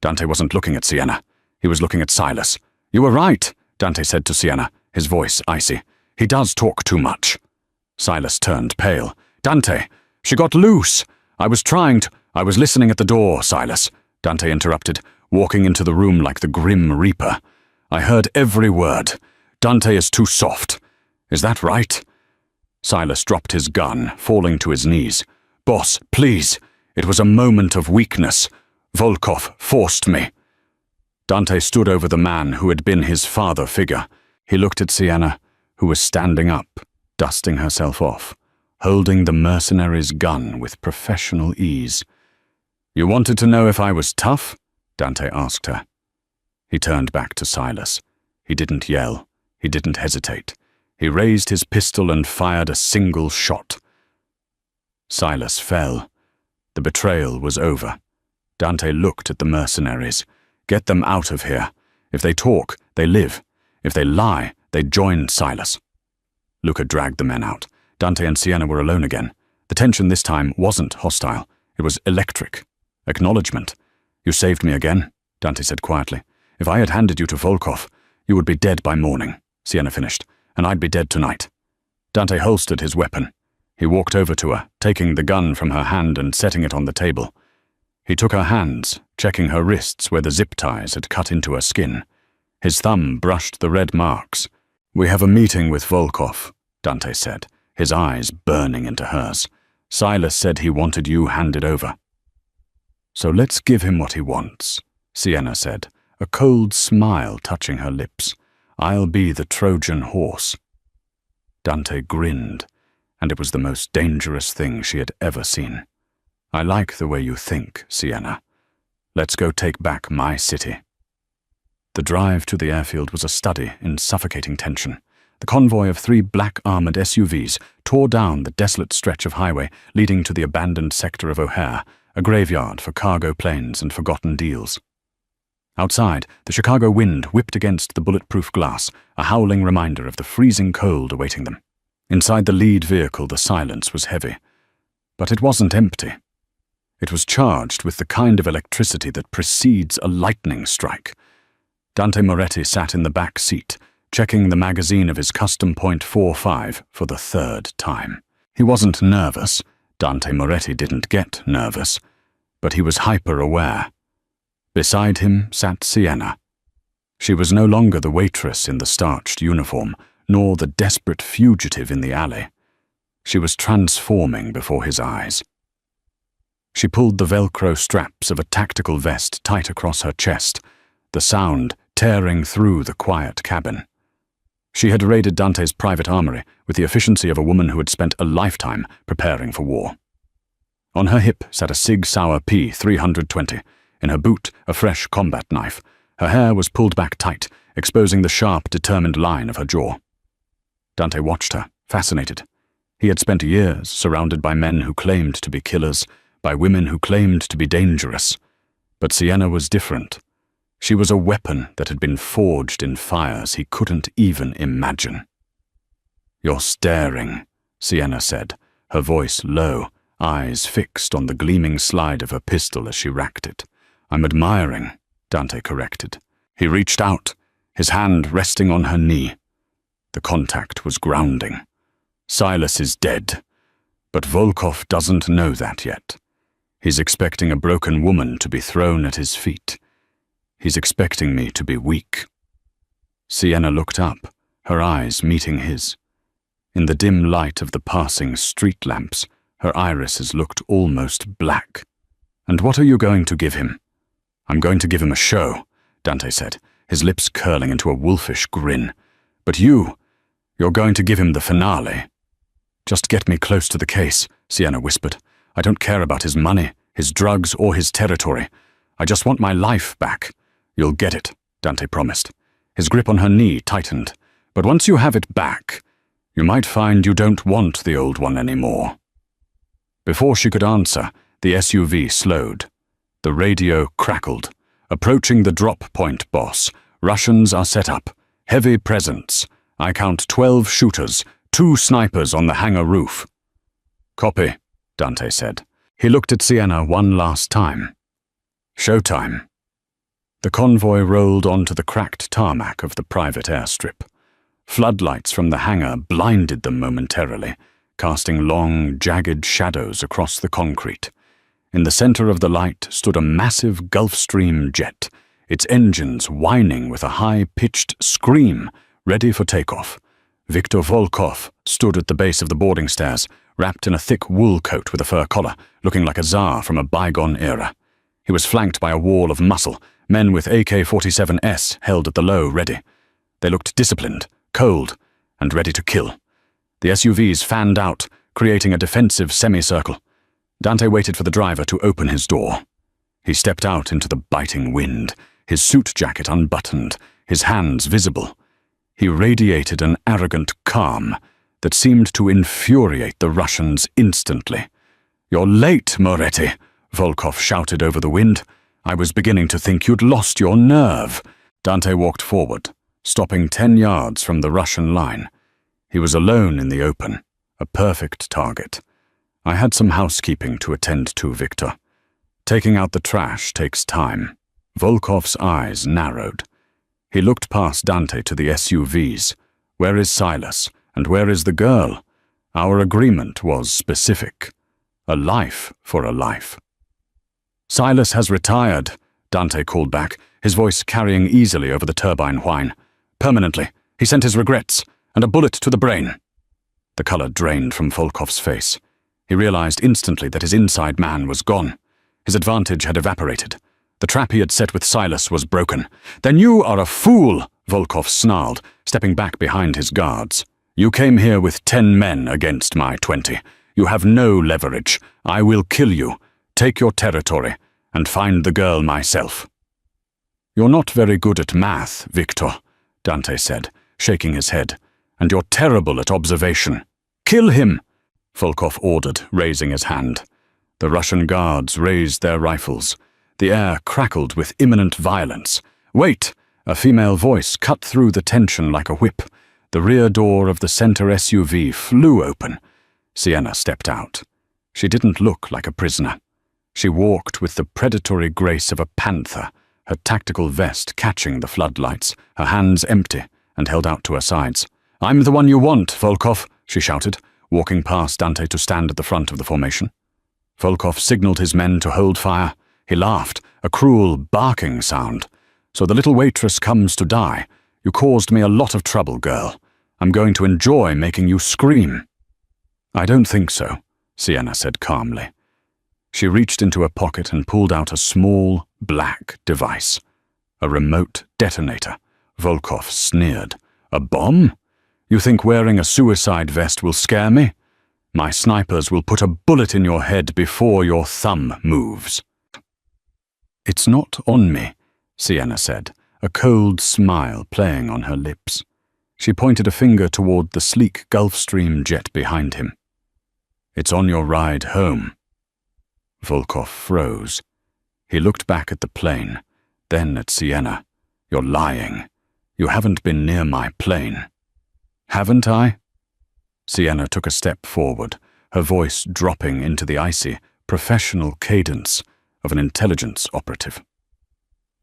Dante wasn't looking at Sienna. He was looking at Silas. "You were right," Dante said to Sienna, his voice icy. "He does talk too much." Silas turned pale. "Dante, she got loose. I was listening at the door, Silas," Dante interrupted, walking into the room like the Grim Reaper. "I heard every word. Dante is too soft. Is that right?" Silas dropped his gun, falling to his knees. "Boss, please. It was a moment of weakness. Volkov forced me." Dante stood over the man who had been his father figure. He looked at Sienna, who was standing up, dusting herself off, holding the mercenary's gun with professional ease. "You wanted to know if I was tough?" Dante asked her. He turned back to Silas. He didn't yell. He didn't hesitate. He raised his pistol and fired a single shot. Silas fell. The betrayal was over. Dante looked at the mercenaries. Get them out of here. If they talk, they live. If they lie, they join Silas. Luca dragged the men out. Dante and Sienna were alone again. The tension this time wasn't hostile. It was electric. Acknowledgement. "You saved me again," Dante said quietly. "If I had handed you to Volkov, you would be dead by morning," Sienna finished, "and I'd be dead tonight." Dante holstered his weapon. He walked over to her, taking the gun from her hand and setting it on the table. He took her hands, checking her wrists where the zip ties had cut into her skin. His thumb brushed the red marks. "We have a meeting with Volkov," Dante said, his eyes burning into hers. "Silas said he wanted you handed over." "So let's give him what he wants," Sienna said, a cold smile touching her lips. "I'll be the Trojan horse." Dante grinned, and it was the most dangerous thing she had ever seen. "I like the way you think, Sienna. Let's go take back my city." The drive to the airfield was a study in suffocating tension. The convoy of 3 black-armored SUVs tore down the desolate stretch of highway leading to the abandoned sector of O'Hare, a graveyard for cargo planes and forgotten deals. Outside, the Chicago wind whipped against the bulletproof glass, a howling reminder of the freezing cold awaiting them. Inside the lead vehicle, the silence was heavy. But it wasn't empty. It was charged with the kind of electricity that precedes a lightning strike. Dante Moretti sat in the back seat, checking the magazine of his custom .45 for the 3rd time. He wasn't nervous. Dante Moretti didn't get nervous. But he was hyper-aware. Beside him sat Sienna. She was no longer the waitress in the starched uniform, nor the desperate fugitive in the alley. She was transforming before his eyes. She pulled the Velcro straps of a tactical vest tight across her chest, the sound tearing through the quiet cabin. She had raided Dante's private armory with the efficiency of a woman who had spent a lifetime preparing for war. On her hip sat a Sig Sauer P320, in her boot a fresh combat knife. Her hair was pulled back tight, exposing the sharp, determined line of her jaw. Dante watched her, fascinated. He had spent years surrounded by men who claimed to be killers, by women who claimed to be dangerous. But Sienna was different. She was a weapon that had been forged in fires he couldn't even imagine. "You're staring," Sienna said, her voice low, eyes fixed on the gleaming slide of her pistol as she racked it. "I'm admiring," Dante corrected. He reached out, his hand resting on her knee. The contact was grounding. Silas is dead, but Volkov doesn't know that yet. He's expecting a broken woman to be thrown at his feet. He's expecting me to be weak. Sienna looked up, her eyes meeting his. In the dim light of the passing street lamps, her irises looked almost black. "And what are you going to give him?" "I'm going to give him a show," Dante said, his lips curling into a wolfish grin. "But you're going to give him the finale." "Just get me close to the case," Sienna whispered. "I don't care about his money, his drugs, or his territory. I just want my life back." "You'll get it," Dante promised. His grip on her knee tightened. "But once you have it back, you might find you don't want the old one anymore." Before she could answer, the SUV slowed. The radio crackled. "Approaching the drop point, boss. Russians are set up. Heavy presence. I count 12 shooters, 2 snipers on the hangar roof." "Copy," Dante said. He looked at Sienna one last time. "Showtime." The convoy rolled onto the cracked tarmac of the private airstrip. Floodlights from the hangar blinded them momentarily, casting long, jagged shadows across the concrete. In the center of the light stood a massive Gulfstream jet, its engines whining with a high-pitched scream, ready for takeoff. Viktor Volkov stood at the base of the boarding stairs, wrapped in a thick wool coat with a fur collar, looking like a czar from a bygone era. He was flanked by a wall of muscle, men with AK-47S held at the low ready. They looked disciplined, cold, and ready to kill. The SUVs fanned out, creating a defensive semicircle. Dante waited for the driver to open his door. He stepped out into the biting wind, his suit jacket unbuttoned, his hands visible. He radiated an arrogant calm that seemed to infuriate the Russians instantly. "You're late, Moretti," Volkov shouted over the wind. "I was beginning to think you'd lost your nerve." Dante walked forward, stopping 10 yards from the Russian line. He was alone in the open, a perfect target. "I had some housekeeping to attend to, Victor. Taking out the trash takes time." Volkov's eyes narrowed. He looked past Dante to the SUVs. "Where is Silas? And where is the girl? Our agreement was specific. A life for a life." "Silas has retired," Dante called back, his voice carrying easily over the turbine whine. "Permanently. He sent his regrets, and a bullet to the brain." The color drained from Volkov's face. He realized instantly that his inside man was gone. His advantage had evaporated. The trap he had set with Silas was broken. "Then you are a fool," Volkov snarled, stepping back behind his guards. "You came here with 10 men against my 20. You have no leverage. I will kill you, take your territory, and find the girl myself." "You're not very good at math, Victor," Dante said, shaking his head, "and you're terrible at observation. Kill him!" Volkov ordered, raising his hand. The Russian guards raised their rifles. The air crackled with imminent violence. "Wait!" A female voice cut through the tension like a whip. The rear door of the center SUV flew open. Sienna stepped out. She didn't look like a prisoner. She walked with the predatory grace of a panther, her tactical vest catching the floodlights, her hands empty and held out to her sides. "I'm the one you want, Volkov," she shouted, walking past Dante to stand at the front of the formation. Volkov signaled his men to hold fire. He laughed, a cruel barking sound. So the little waitress comes to die. You caused me a lot of trouble, girl. I'm going to enjoy making you scream." "I don't think so," Sienna said calmly. She reached into her pocket and pulled out a small, black device. A remote detonator. Volkov sneered. "A bomb? You think wearing a suicide vest will scare me? My snipers will put a bullet in your head before your thumb moves." "It's not on me," Sienna said, a cold smile playing on her lips. She pointed a finger toward the sleek Gulfstream jet behind him. "It's on your ride home." Volkov froze. He looked back at the plane, then at Sienna. "You're lying. You haven't been near my plane." "Haven't I?" Sienna took a step forward, her voice dropping into the icy, professional cadence of an intelligence operative.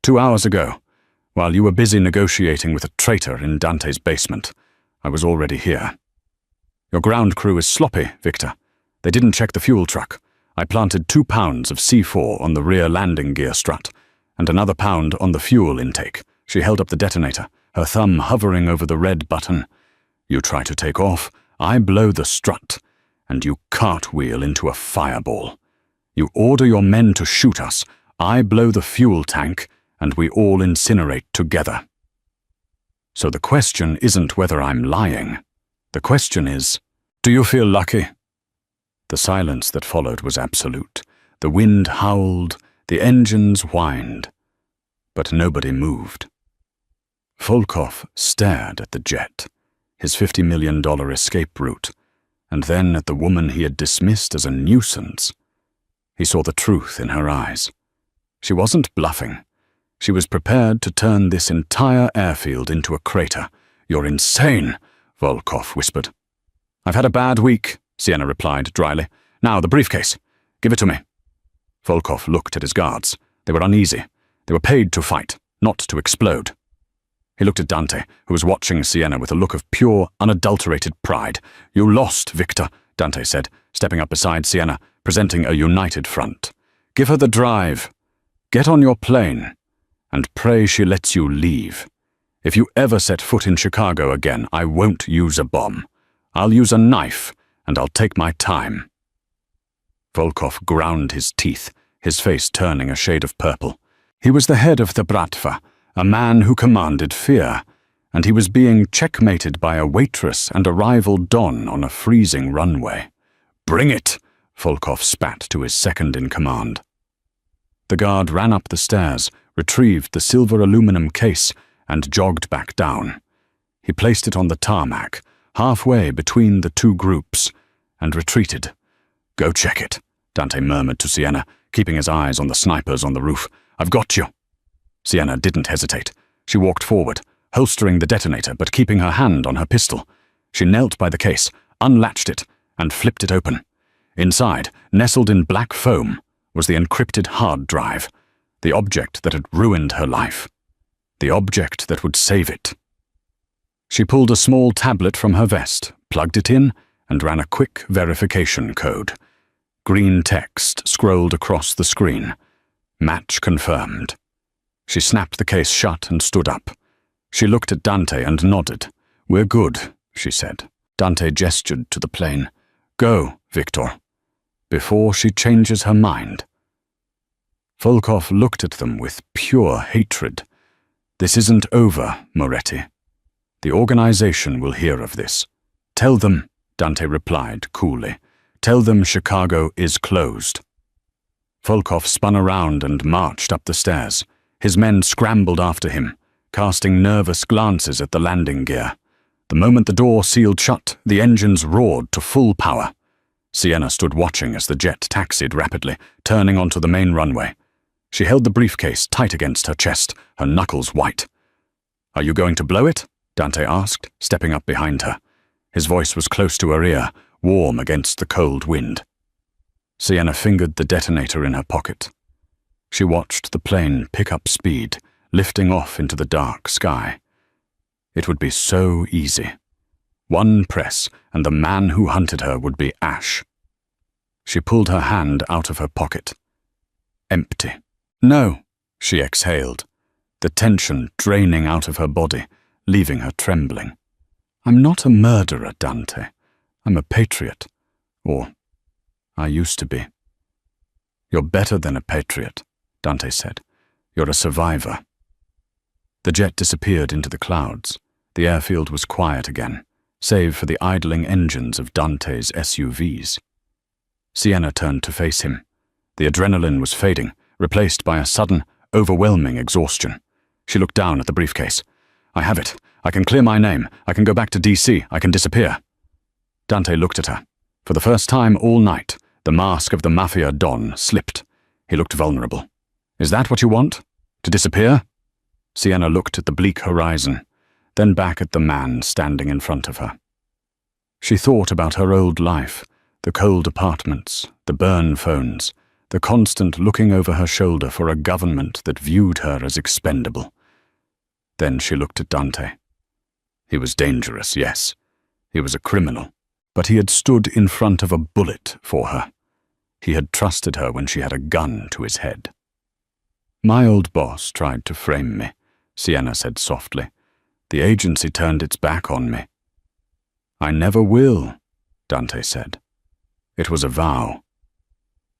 2 hours ago, while you were busy negotiating with a traitor in Dante's basement, I was already here. Your ground crew is sloppy, Victor. They didn't check the fuel truck. I planted 2 pounds of C4 on the rear landing gear strut, and another pound on the fuel intake. She held up the detonator, her thumb hovering over the red button. You try to take off, I blow the strut, and you cartwheel into a fireball. You order your men to shoot us, I blow the fuel tank, and we all incinerate together. So the question isn't whether I'm lying. The question is, do you feel lucky? The silence that followed was absolute. The wind howled, the engines whined, but nobody moved. Volkov stared at the jet, his $50 million escape route, and then at the woman he had dismissed as a nuisance. He saw the truth in her eyes. She wasn't bluffing. She was prepared to turn this entire airfield into a crater. "You're insane," Volkov whispered. "I've had a bad week," Sienna replied dryly. "Now, the briefcase. Give it to me." Volkov looked at his guards. They were uneasy. They were paid to fight, not to explode. He looked at Dante, who was watching Sienna with a look of pure, unadulterated pride. "You lost, Victor," Dante said, stepping up beside Sienna, presenting a united front. "Give her the drive. Get on your plane, and pray she lets you leave. If you ever set foot in Chicago again, I won't use a bomb. I'll use a knife, and I'll take my time." Volkov ground his teeth, his face turning a shade of purple. He was the head of the Bratva, a man who commanded fear, and he was being checkmated by a waitress and a rival Don on a freezing runway. "Bring it!" Volkov spat to his second-in-command. The guard ran up the stairs, retrieved the silver aluminum case, and jogged back down. He placed it on the tarmac, halfway between the two groups, and retreated. "Go check it," Dante murmured to Sienna, keeping his eyes on the snipers on the roof. "I've got you." Sienna didn't hesitate. She walked forward, holstering the detonator but keeping her hand on her pistol. She knelt by the case, unlatched it, and flipped it open. Inside, nestled in black foam, was the encrypted hard drive, the object that had ruined her life, the object that would save it. She pulled a small tablet from her vest, plugged it in, and ran a quick verification code. Green text scrolled across the screen. Match confirmed. She snapped the case shut and stood up. She looked at Dante and nodded. "We're good," she said. Dante gestured to the plane. "Go, Victor, before she changes her mind." Volkov looked at them with pure hatred. "This isn't over, Moretti. The organization will hear of this. Tell them," Dante replied coolly. "Tell them Chicago is closed." Volkov spun around and marched up the stairs. His men scrambled after him, casting nervous glances at the landing gear. The moment the door sealed shut, the engines roared to full power. Sienna stood watching as the jet taxied rapidly, turning onto the main runway. She held the briefcase tight against her chest, her knuckles white. "Are you going to blow it?" Dante asked, stepping up behind her. His voice was close to her ear, warm against the cold wind. Sienna fingered the detonator in her pocket. She watched the plane pick up speed, lifting off into the dark sky. It would be so easy. One press, and the man who hunted her would be ash. She pulled her hand out of her pocket. Empty. "No," She exhaled, the tension draining out of her body, leaving her trembling. I'm not a murderer, Dante. I'm a patriot. Or, I used to be. You're better than a patriot, Dante said. You're a survivor. The jet disappeared into the clouds. The airfield was quiet again, save for the idling engines of Dante's SUVs. Sienna turned to face him. The adrenaline was fading, replaced by a sudden, overwhelming exhaustion. She looked down at the briefcase. I have it. I can clear my name. I can go back to DC. I can disappear. Dante looked at her. For the first time all night, the mask of the Mafia Don slipped. He looked vulnerable. Is that what you want? To disappear? Sienna looked at the bleak horizon, then back at the man standing in front of her. She thought about her old life, the cold apartments, the burn phones, the constant looking over her shoulder for a government that viewed her as expendable. Then she looked at Dante. He was dangerous, yes. He was a criminal, but he had stood in front of a bullet for her. He had trusted her when she had a gun to his head. My old boss tried to frame me, Sienna said softly. The agency turned its back on me. I never will, Dante said. It was a vow.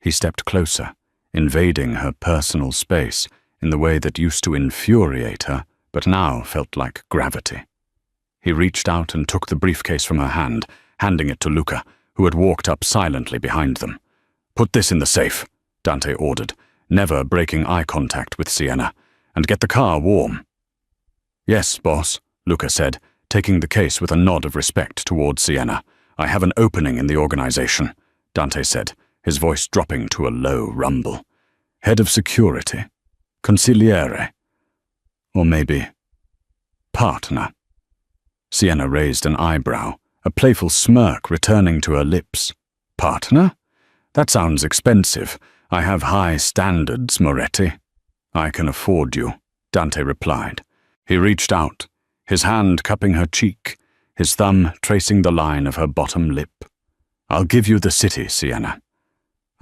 He stepped closer, invading her personal space in the way that used to infuriate her, but now felt like gravity. He reached out and took the briefcase from her hand, handing it to Luca, who had walked up silently behind them. Put this in the safe, Dante ordered, never breaking eye contact with Sienna, and get the car warm. Yes, boss, Luca said, taking the case with a nod of respect toward Sienna. I have an opening in the organization, Dante said, his voice dropping to a low rumble. Head of security. Consigliere. Or maybe partner. Sienna raised an eyebrow, a playful smirk returning to her lips. Partner? That sounds expensive. I have high standards, Moretti. I can afford you, Dante replied. He reached out, his hand cupping her cheek, his thumb tracing the line of her bottom lip. I'll give you the city, Sienna.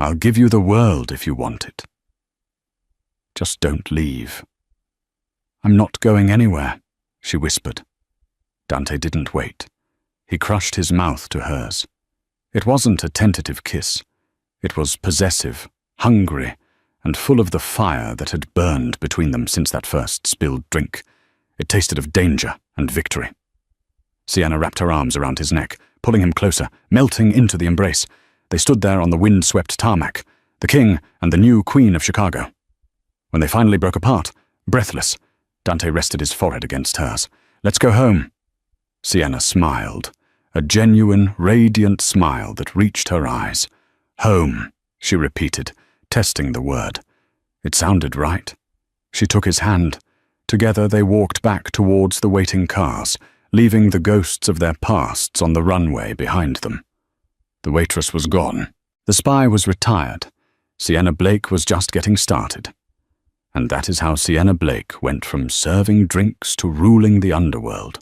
I'll give you the world if you want it. Just don't leave. I'm not going anywhere, she whispered. Dante didn't wait. He crushed his mouth to hers. It wasn't a tentative kiss. It was possessive, hungry, and full of the fire that had burned between them since that first spilled drink. It tasted of danger and victory. Sienna wrapped her arms around his neck, pulling him closer, melting into the embrace. They stood there on the wind-swept tarmac, the king and the new queen of Chicago. When they finally broke apart, breathless, Dante rested his forehead against hers. Let's go home. Sienna smiled, a genuine, radiant smile that reached her eyes. Home, she repeated, testing the word. It sounded right. She took his hand. Together they walked back towards the waiting cars, leaving the ghosts of their pasts on the runway behind them. The waitress was gone. The spy was retired. Sienna Blake was just getting started. And that is how Sienna Blake went from serving drinks to ruling the underworld.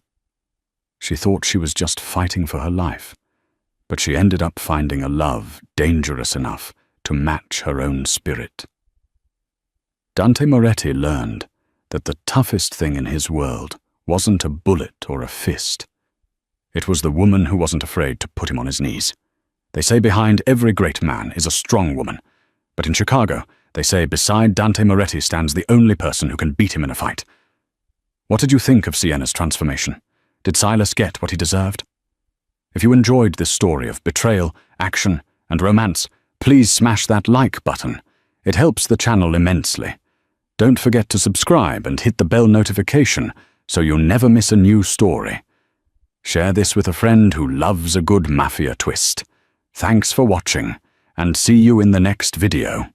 She thought she was just fighting for her life, but she ended up finding a love dangerous enough to match her own spirit. Dante Moretti learned that the toughest thing in his world wasn't a bullet or a fist. It was the woman who wasn't afraid to put him on his knees. They say behind every great man is a strong woman, but in Chicago, they say beside Dante Moretti stands the only person who can beat him in a fight. What did you think of Sienna's transformation? Did Silas get what he deserved? If you enjoyed this story of betrayal, action, and romance, please smash that like button. It helps the channel immensely. Don't forget to subscribe and hit the bell notification so you'll never miss a new story. Share this with a friend who loves a good mafia twist. Thanks for watching, and see you in the next video.